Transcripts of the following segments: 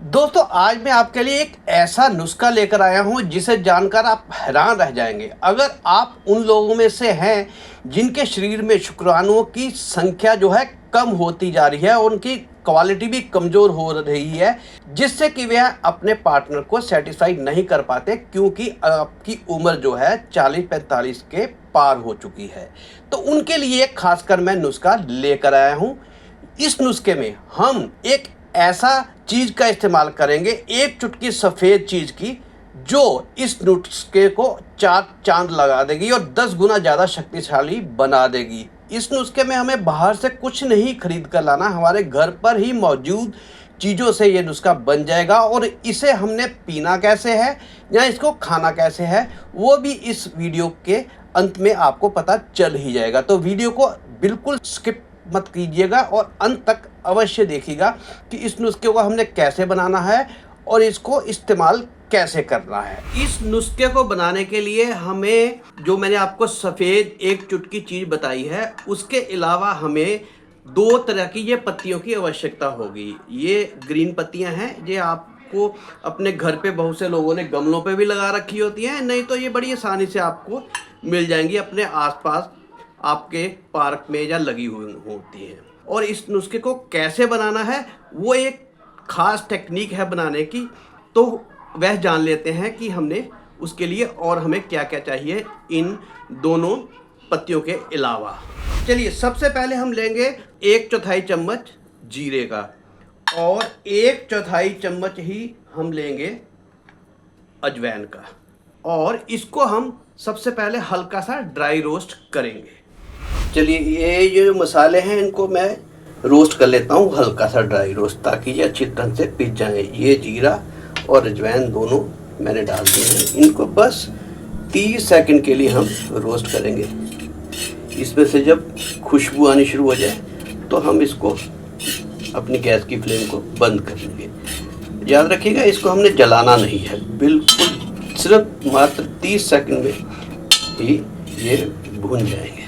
दोस्तों आज मैं आपके लिए एक ऐसा नुस्खा लेकर आया हूं जिसे जानकर आप हैरान रह जाएंगे। अगर आप उन लोगों में से हैं जिनके शरीर में शुक्राणुओं की संख्या जो है कम होती जा रही है, उनकी क्वालिटी भी कमज़ोर हो रही है, जिससे कि वह अपने पार्टनर को सेटिस्फाई नहीं कर पाते, क्योंकि आपकी उम्र जो है 40-45 के पार हो चुकी है। तो उनके लिए खासकर मैं नुस्खा लेकर आया हूं। इस नुस्खे में हम एक ऐसा चीज़ का इस्तेमाल करेंगे, एक चुटकी सफ़ेद चीज़ की, जो इस नुस्खे को चार चांद लगा देगी और 10 गुना ज़्यादा शक्तिशाली बना देगी। इस नुस्खे में हमें बाहर से कुछ नहीं खरीद कर लाना, हमारे घर पर ही मौजूद चीज़ों से ये नुस्खा बन जाएगा। और इसे हमने पीना कैसे है या इसको खाना कैसे है, वो भी इस वीडियो के अंत में आपको पता चल ही जाएगा। तो वीडियो को बिल्कुल स्किप मत कीजिएगा और अंत तक अवश्य देखिएगा कि इस नुस्खे को हमने कैसे बनाना है और इसको इस्तेमाल कैसे करना है। इस नुस्खे को बनाने के लिए हमें, जो मैंने आपको सफ़ेद एक चुटकी चीज़ बताई है, उसके अलावा हमें 2 तरह की ये पत्तियों की आवश्यकता होगी। ये ग्रीन पत्तियां हैं, ये आपको अपने घर पे बहुत से लोगों ने गमलों पे भी लगा रखी होती हैं, नहीं तो ये बड़ी आसानी से आपको मिल जाएंगी अपने आसपास आपके पार्क में या लगी हुई होती हैं। और इस नुस्खे को कैसे बनाना है वो एक ख़ास टेक्निक है बनाने की, तो वह जान लेते हैं कि हमने उसके लिए और हमें क्या क्या चाहिए इन दोनों पत्तियों के अलावा। चलिए, सबसे पहले हम लेंगे 1/4 चम्मच जीरे का और 1/4 चम्मच ही हम लेंगे अजवाइन का, और इसको हम सबसे पहले हल्का सा ड्राई रोस्ट करेंगे। चलिए, ये जो मसाले हैं इनको मैं रोस्ट कर लेता हूँ, हल्का सा ड्राई रोस्ट, ताकि ये अच्छी तरह से पिस जाए। ये जीरा और अजवाइन दोनों मैंने डाल दिए हैं, इनको बस 30 सेकंड के लिए हम रोस्ट करेंगे। इसमें से जब खुशबू आनी शुरू हो जाए तो हम इसको अपनी गैस की फ्लेम को बंद कर देंगे। याद रखिएगा, इसको हमने जलाना नहीं है, बिल्कुल सिर्फ मात्र 30 सेकंड में ही ये भून जाएंगे।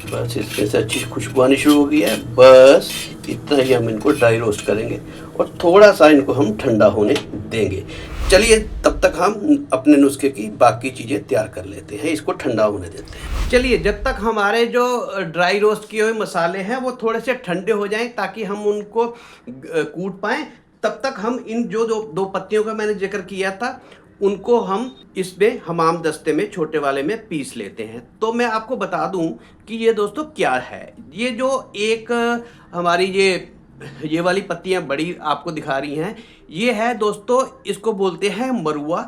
बस इसमें से अच्छी खुशबू आनी शुरू हो गई है, बस इतना ही हम इनको ड्राई रोस्ट करेंगे और थोड़ा सा इनको हम ठंडा होने देंगे। चलिए, तब तक हम अपने नुस्खे की बाकी चीज़ें तैयार कर लेते हैं, इसको ठंडा होने देते हैं। चलिए, जब तक हमारे जो ड्राई रोस्ट किए हुए मसाले हैं वो थोड़े से ठंडे हो जाएं ताकि हम उनको कूट पाएँ, तब तक हम इन जो दो पत्तियों का मैंने जिक्र किया था उनको हम इसमें हमाम दस्ते में, छोटे वाले में पीस लेते हैं। तो मैं आपको बता दूं कि ये दोस्तों क्या है। ये जो एक हमारी ये वाली पत्तियां बड़ी आपको दिखा रही हैं, ये है दोस्तों, इसको बोलते हैं मरुआ,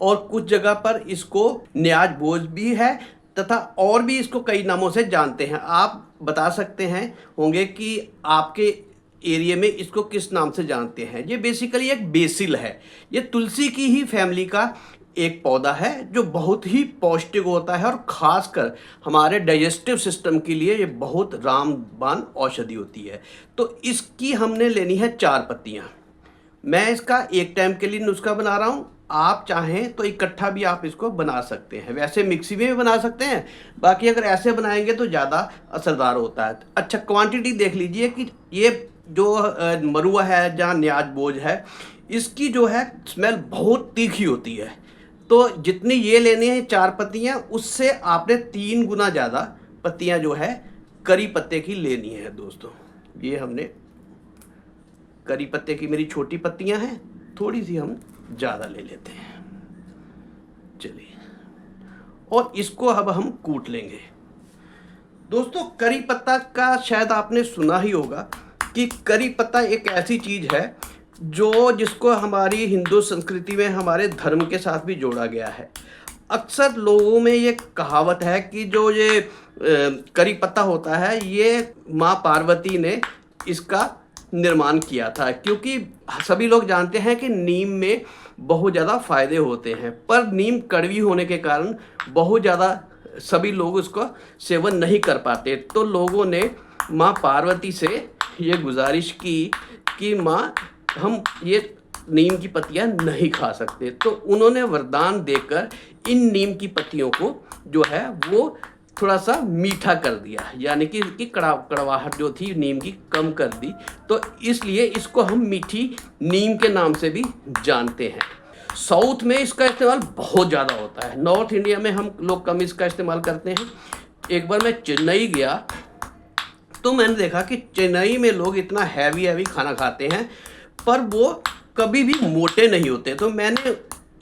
और कुछ जगह पर इसको न्याज भोज भी है, तथा और भी इसको कई नामों से जानते हैं। आप बता सकते हैं होंगे कि आपके एरिया में इसको किस नाम से जानते हैं। ये बेसिकली एक बेसिल है, ये तुलसी की ही फैमिली का एक पौधा है जो बहुत ही पौष्टिक होता है और ख़ासकर हमारे डाइजेस्टिव सिस्टम के लिए ये बहुत रामबाण औषधि होती है। तो इसकी हमने लेनी है 4 पत्तियाँ। मैं इसका एक टाइम के लिए नुस्खा बना रहा हूँ, आप चाहें तो इकट्ठा भी आप इसको बना सकते हैं, वैसे मिक्सी में भी बना सकते हैं, बाकी अगर ऐसे बनाएंगे तो ज़्यादा असरदार होता है। अच्छा, क्वांटिटी देख लीजिए कि ये जो मरुआ है जहाँ न्याज बोझ है, इसकी जो है स्मेल बहुत तीखी होती है। तो जितनी ये लेनी है 4 पत्तियाँ, उससे आपने 3 गुना ज़्यादा पत्तियाँ जो है करी पत्ते की लेनी है दोस्तों। ये हमने करी पत्ते की मेरी छोटी पत्तियाँ हैं, थोड़ी सी हम ज़्यादा ले लेते हैं। चलिए, और इसको अब हम कूट लेंगे। दोस्तों, करी पत्ता का शायद आपने सुना ही होगा कि करी पत्ता एक ऐसी चीज़ है जिसको हमारी हिंदू संस्कृति में, हमारे धर्म के साथ भी जोड़ा गया है। अक्सर लोगों में ये कहावत है कि जो ये करी पत्ता होता है, ये माँ पार्वती ने इसका निर्माण किया था, क्योंकि सभी लोग जानते हैं कि नीम में बहुत ज़्यादा फ़ायदे होते हैं, पर नीम कड़वी होने के कारण बहुत ज़्यादा सभी लोग उसका सेवन नहीं कर पाते। तो लोगों ने माँ पार्वती से ये गुजारिश की कि माँ, हम ये नीम की पत्तियाँ नहीं खा सकते, तो उन्होंने वरदान देकर इन नीम की पत्तियों को जो है वो थोड़ा सा मीठा कर दिया, यानी कि इसकी कड़वाहट जो थी नीम की कम कर दी। तो इसलिए इसको हम मीठी नीम के नाम से भी जानते हैं। साउथ में इसका इस्तेमाल बहुत ज़्यादा होता है, नॉर्थ इंडिया में हम लोग कम इसका इस्तेमाल करते हैं। एक बार मैं चेन्नई गया तो मैंने देखा कि चेन्नई में लोग इतना हैवी खाना खाते हैं पर वो कभी भी मोटे नहीं होते। तो मैंने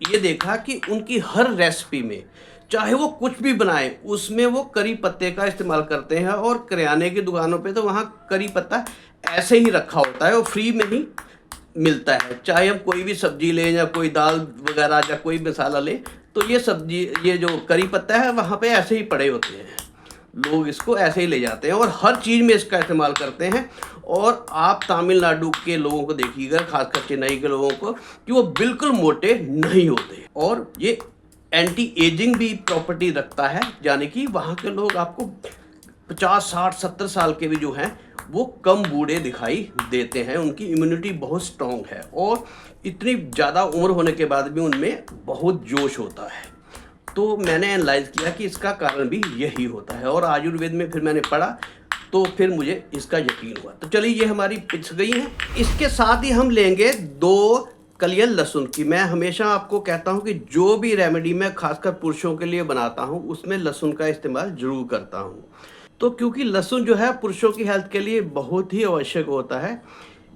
ये देखा कि उनकी हर रेसिपी में, चाहे वो कुछ भी बनाए, उसमें वो करी पत्ते का इस्तेमाल करते हैं। और किराने की दुकानों पे तो वहाँ करी पत्ता ऐसे ही रखा होता है और फ्री में ही मिलता है। चाहे हम कोई भी सब्जी लें या कोई दाल वगैरह या कोई मसाला लें, तो ये सब्जी, ये जो करी पत्ता है वहाँ पे ऐसे ही पड़े होते हैं, लोग इसको ऐसे ही ले जाते हैं और हर चीज़ में इसका इस्तेमाल करते हैं। और आप तमिलनाडु के लोगों को देखिएगा, खासकर चेन्नई के लोगों को, कि वो बिल्कुल मोटे नहीं होते। और ये एंटी एजिंग भी प्रॉपर्टी रखता है, यानी कि वहाँ के लोग आपको 50, 60, 70 साल के भी जो हैं वो कम बूढ़े दिखाई देते हैं। उनकी इम्यूनिटी बहुत स्ट्रॉन्ग है और इतनी ज़्यादा उम्र होने के बाद भी उनमें बहुत जोश होता है। तो मैंने एनालाइज किया कि इसका कारण भी यही होता है और आयुर्वेद में फिर मैंने पढ़ा तो फिर मुझे इसका यकीन हुआ। तो चलिए ये हमारी पिस गई हैं। इसके साथ ही हम लेंगे 2 कलियां लहसुन की। मैं हमेशा आपको कहता हूं कि जो भी रेमेडी मैं खासकर पुरुषों के लिए बनाता हूं उसमें लहसुन का इस्तेमाल जरूर करता हूं। तो क्योंकि लहसुन जो है पुरुषों की हेल्थ के लिए बहुत ही आवश्यक होता है।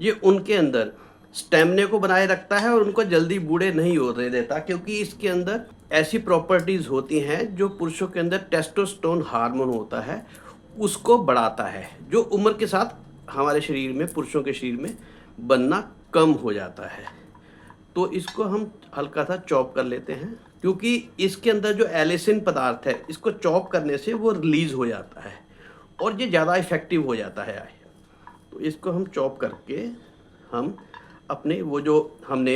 ये उनके अंदर स्टेमिना को बनाए रखता है और उनको जल्दी बूढ़े नहीं होने देता, क्योंकि इसके अंदर ऐसी प्रॉपर्टीज़ होती हैं जो पुरुषों के अंदर टेस्टोस्टेरोन हार्मोन होता है उसको बढ़ाता है, जो उम्र के साथ हमारे शरीर में, पुरुषों के शरीर में बनना कम हो जाता है। तो इसको हम हल्का सा चॉप कर लेते हैं, क्योंकि इसके अंदर जो एलिसिन पदार्थ है इसको चॉप करने से वो रिलीज़ हो जाता है और ये ज़्यादा इफ़ेक्टिव हो जाता है। तो इसको हम चॉप करके हम अपने वो जो हमने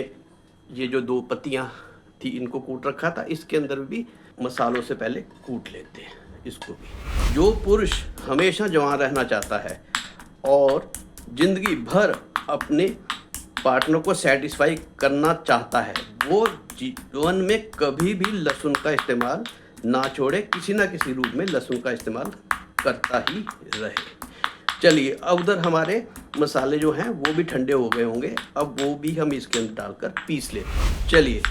ये जो 2 पत्तियाँ थी इनको कूट रखा था, इसके अंदर भी मसालों से पहले कूट लेते हैं इसको भी। जो पुरुष हमेशा जवान रहना चाहता है और ज़िंदगी भर अपने पार्टनर को सेटिस्फाई करना चाहता है, वो जीवन में कभी भी लहसुन का इस्तेमाल ना छोड़े, किसी ना किसी रूप में लहसुन का इस्तेमाल करता ही रहे। चलिए अब उधर हमारे मसाले जो हैं वो भी ठंडे हो गए होंगे, अब वो भी हम इसके अंदर डालकर पीस लेते हैं। चलिए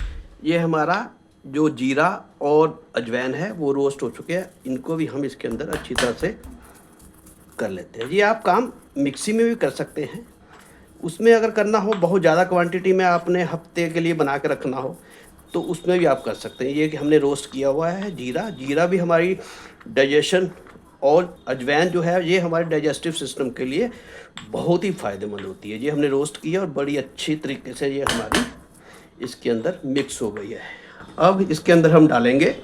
ये हमारा जो जीरा और अजवाइन है वो रोस्ट हो चुके हैं, इनको भी हम इसके अंदर अच्छी तरह से कर लेते हैं। ये आप काम मिक्सी में भी कर सकते हैं, उसमें अगर करना हो बहुत ज़्यादा क्वांटिटी में, आपने हफ्ते के लिए बना के रखना हो तो उसमें भी आप कर सकते हैं। ये कि हमने रोस्ट किया हुआ है जीरा भी हमारी डाइजेशन, और अजवाइन जो है ये हमारे डाइजेस्टिव सिस्टम के लिए बहुत ही फ़ायदेमंद होती है। ये हमने रोस्ट किया और बड़ी अच्छी तरीके से ये हमारी इसके अंदर मिक्स हो गई है। अब इसके अंदर हम डालेंगे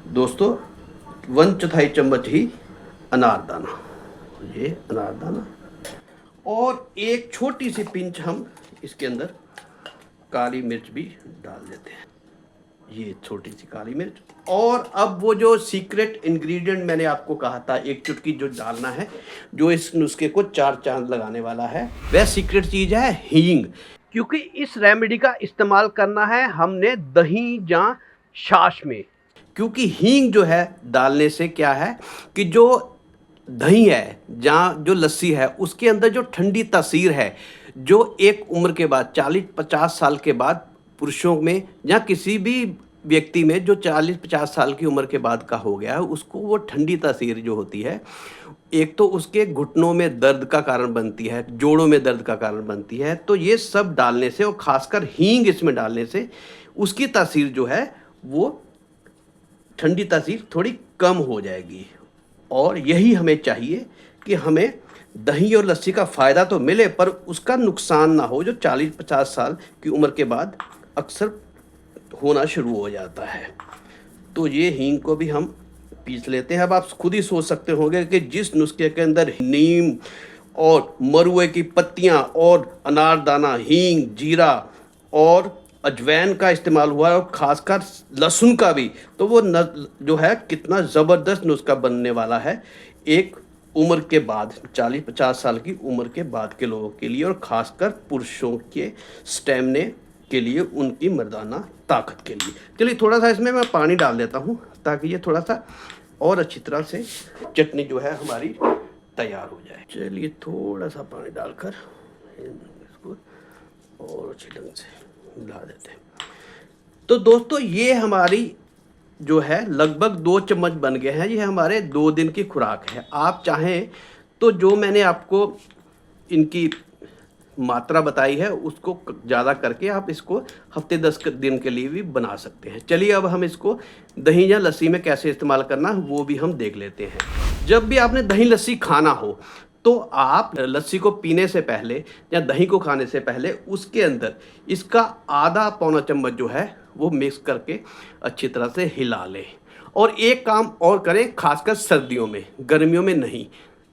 दोस्तों 1/4 चम्मच ही अनारदाना, ये अनारदाना, और एक छोटी सी पिंच हम इसके अंदर काली मिर्च भी डाल देते हैं, ये छोटी सी काली मिर्च। और अब वो जो सीक्रेट इंग्रेडिएंट मैंने आपको कहा था 1 चुटकी जो डालना है, जो इस नुस्खे को 4 चांद लगाने वाला है, वह सीक्रेट चीज़ है हींग। क्योंकि इस रेमेडी का इस्तेमाल करना है हमने दही या छाछ में, क्योंकि हींग जो है डालने से क्या है कि जो दही है जहाँ जो लस्सी है उसके अंदर जो ठंडी तासीर है, जो एक उम्र के बाद 40-50 साल के बाद पुरुषों में या किसी भी व्यक्ति में जो 40-50 साल की उम्र के बाद का हो गया है, उसको वो ठंडी तासीर जो होती है, एक तो उसके घुटनों में दर्द का कारण बनती है, जोड़ों में दर्द का कारण बनती है। तो ये सब डालने से और ख़ासकर हींग इसमें डालने से उसकी तासीर जो है वो ठंडी तासीर थोड़ी कम हो जाएगी। और यही हमें चाहिए कि हमें दही और लस्सी का फ़ायदा तो मिले पर उसका नुकसान ना हो, जो 40-50 साल की उम्र के बाद अक्सर होना शुरू हो जाता है। तो ये हींग को भी हम पीस लेते हैं। अब आप खुद ही सोच सकते होंगे कि जिस नुस्खे के अंदर नीम और मरुए की पत्तियां और अनारदाना, हींग, जीरा और अजवाइन का इस्तेमाल हुआ है और ख़ासकर लहसुन का भी, तो वो जो है कितना ज़बरदस्त नुस्खा बनने वाला है एक उम्र के बाद, 40-50 साल की उम्र के बाद के लोगों के लिए, और ख़ासकर पुरुषों के स्टेमिना के लिए, उनकी मर्दाना ताकत के लिए। चलिए थोड़ा सा इसमें मैं पानी डाल देता हूँ ताकि ये थोड़ा सा और अच्छी तरह से चटनी जो है हमारी तैयार हो जाए। चलिए थोड़ा सा पानी डालकर इसको और अच्छी ढंग से मिला देते हैं। तो दोस्तों ये हमारी जो है लगभग 2 चम्मच बन गए हैं। ये हमारे 2 दिन की खुराक है। आप चाहें तो जो मैंने आपको इनकी मात्रा बताई है उसको ज़्यादा करके आप इसको हफ्ते 10 दिन के लिए भी बना सकते हैं। चलिए अब हम इसको दही या लस्सी में कैसे इस्तेमाल करना है वो भी हम देख लेते हैं। जब भी आपने दही लस्सी खाना हो तो आप लस्सी को पीने से पहले या दही को खाने से पहले उसके अंदर इसका आधा पौना चम्मच जो है वो मिक्स करके अच्छी तरह से हिला लें। और एक काम और करें, खासकर सर्दियों में, गर्मियों में नहीं।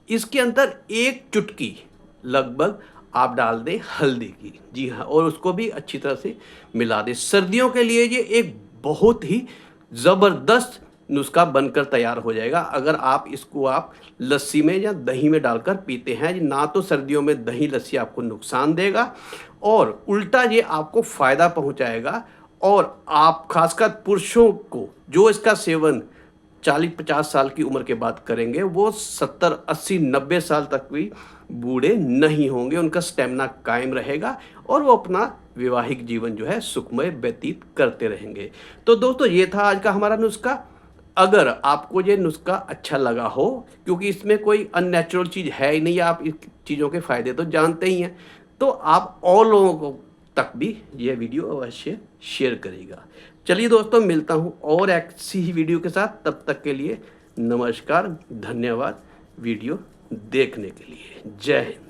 इसके अंदर 1 चुटकी लगभग आप डाल दें हल्दी की, जी हाँ, और उसको भी अच्छी तरह से मिला दें। सर्दियों के लिए ये एक बहुत ही ज़बरदस्त नुस्खा बनकर तैयार हो जाएगा अगर आप इसको आप लस्सी में या दही में डालकर पीते हैं। ना तो सर्दियों में दही लस्सी आपको नुकसान देगा और उल्टा ये आपको फ़ायदा पहुंचाएगा। और आप खासकर पुरुषों को जो इसका सेवन 40-50 साल की उम्र के बाद करेंगे वो 70, 80, 90 साल तक भी बूढ़े नहीं होंगे। उनका स्टेमिना कायम रहेगा और वो अपना वैवाहिक जीवन जो है सुखमय व्यतीत करते रहेंगे। तो दोस्तों ये था आज का हमारा नुस्खा। अगर आपको ये नुस्खा अच्छा लगा हो, क्योंकि इसमें कोई अननेचुरल चीज़ है ही नहीं, आप इस चीज़ों के फ़ायदे तो जानते ही हैं, तो आप और लोगों को तक भी ये वीडियो अवश्य शेयर करिएगा। चलिए दोस्तों मिलता हूँ और ऐसी ही वीडियो के साथ। तब तक के लिए नमस्कार, धन्यवाद वीडियो देखने के लिए। जय हिंद।